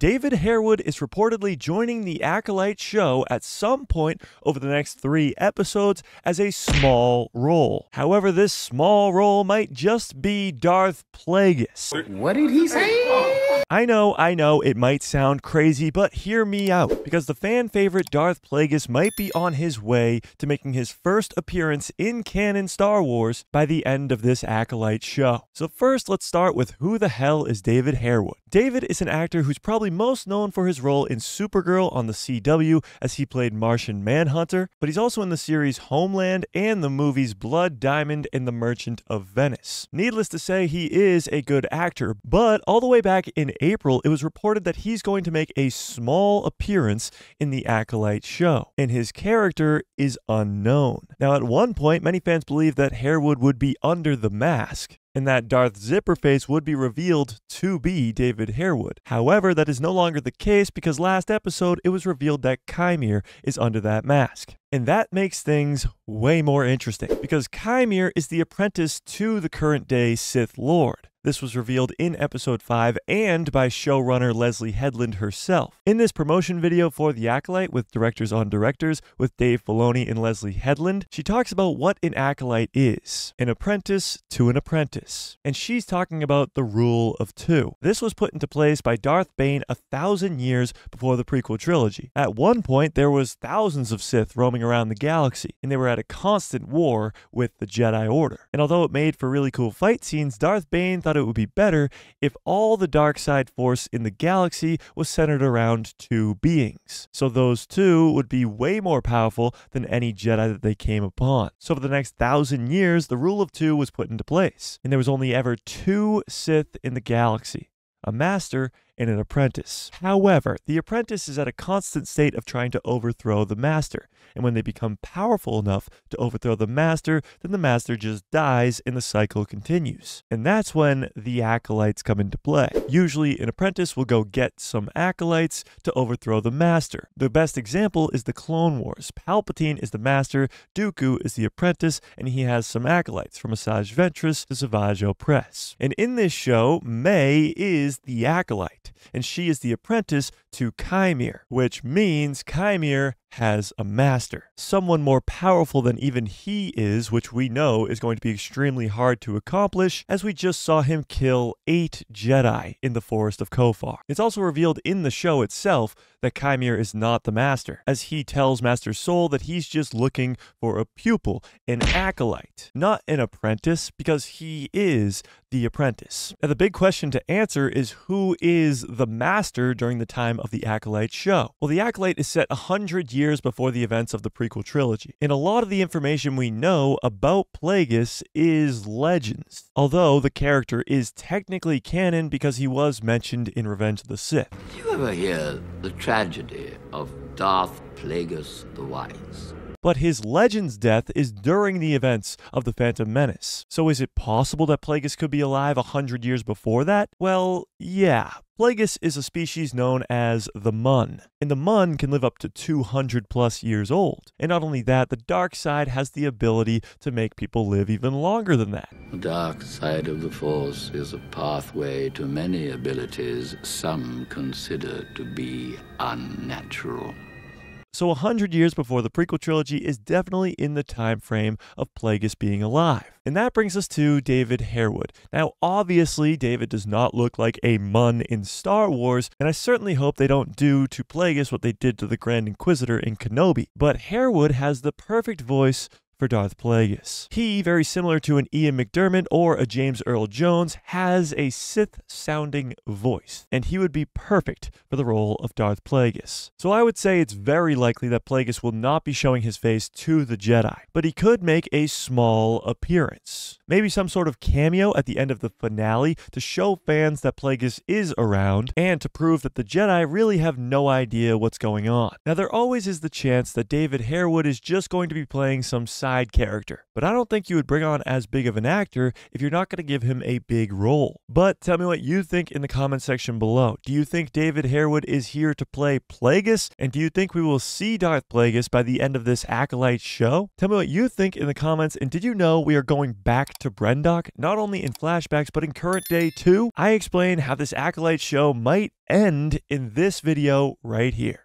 David Harewood is reportedly joining the Acolyte show at some point over the next 3 episodes as a small role. However, this small role might just be Darth Plagueis. What did he say? I know, it might sound crazy, but hear me out, because the fan favorite Darth Plagueis might be on his way to making his first appearance in canon Star Wars by the end of this Acolyte show. So first, let's start with who the hell is David Harewood. David is an actor who's probably most known for his role in Supergirl on the CW as he played Martian Manhunter, but he's also in the series Homeland and the movies Blood Diamond and The Merchant of Venice. Needless to say, he is a good actor, but all the way back in April, it was reported that he's going to make a small appearance in the Acolyte show, and his character is unknown. Now, at one point, many fans believed that Harewood would be under the mask, and that Darth Zipperface would be revealed to be David Harewood. However, that is no longer the case because last episode it was revealed that Chimere is under that mask. And that makes things way more interesting because Chimere is the apprentice to the current day Sith Lord. This was revealed in episode 5 and by showrunner Leslie Headland herself. In this promotion video for The Acolyte with Directors on Directors with Dave Filoni and Leslie Headland, she talks about what an Acolyte is, an apprentice to an apprentice. And she's talking about the rule of 2. This was put into place by Darth Bane 1,000 years before the prequel trilogy. At one point, there was thousands of Sith roaming around the galaxy, and they were at a constant war with the Jedi Order. And although it made for really cool fight scenes, Darth Bane thought it would be better if all the dark side force in the galaxy was centered around 2 beings. So those 2 would be way more powerful than any Jedi that they came upon. So for the next 1,000 years, the rule of 2 was put into place, and there was only ever 2 Sith in the galaxy, a master and an apprentice. However, the apprentice is at a constant state of trying to overthrow the master, and when they become powerful enough to overthrow the master, then the master just dies and the cycle continues. And that's when the acolytes come into play. Usually an apprentice will go get some acolytes to overthrow the master. The best example is the Clone Wars. Palpatine is the master, Dooku is the apprentice, and he has some acolytes from Asajj Ventress to Savage Opress. And in this show, May is the acolyte, and she is the apprentice to Chimere, which means Chimere has a master, someone more powerful than even he is, which we know is going to be extremely hard to accomplish, as we just saw him kill 8 Jedi in the Forest of Kofar. It's also revealed in the show itself that Chimere is not the master, as he tells Master Soul that he's just looking for a pupil, an acolyte, not an apprentice, because he is the apprentice. Now, the big question to answer is who is the master during the time of the Acolyte show? Well, the Acolyte is set 100 years before the events of the prequel trilogy, and a lot of the information we know about Plagueis is legends, although the character is technically canon because he was mentioned in Revenge of the Sith. Did you ever hear the tragedy of Darth Plagueis the Wise? But his legend's death is during the events of The Phantom Menace. So is it possible that Plagueis could be alive 100 years before that? Well, yeah. Plagueis is a species known as the Mun, and the Mun can live up to 200 plus years old. And not only that, the dark side has the ability to make people live even longer than that. The dark side of the Force is a pathway to many abilities some consider to be unnatural. So 100 years before the prequel trilogy is definitely in the time frame of Plagueis being alive. And that brings us to David Harewood. Now, obviously, David does not look like a Mun in Star Wars, and I certainly hope they don't do to Plagueis what they did to the Grand Inquisitor in Kenobi. But Harewood has the perfect voice for Darth Plagueis. He, very similar to an Ian McDiarmid or a James Earl Jones, has a Sith-sounding voice, and he would be perfect for the role of Darth Plagueis. So I would say it's very likely that Plagueis will not be showing his face to the Jedi, but he could make a small appearance. Maybe some sort of cameo at the end of the finale to show fans that Plagueis is around, and to prove that the Jedi really have no idea what's going on. Now, there always is the chance that David Harewood is just going to be playing some side side character. But I don't think you would bring on as big of an actor if you're not going to give him a big role. But tell me what you think in the comment section below. Do you think David Harewood is here to play Plagueis? And do you think we will see Darth Plagueis by the end of this Acolyte show? Tell me what you think in the comments, and did you know we are going back to Brendok, not only in flashbacks, but in current day too? I explain how this Acolyte show might end in this video right here.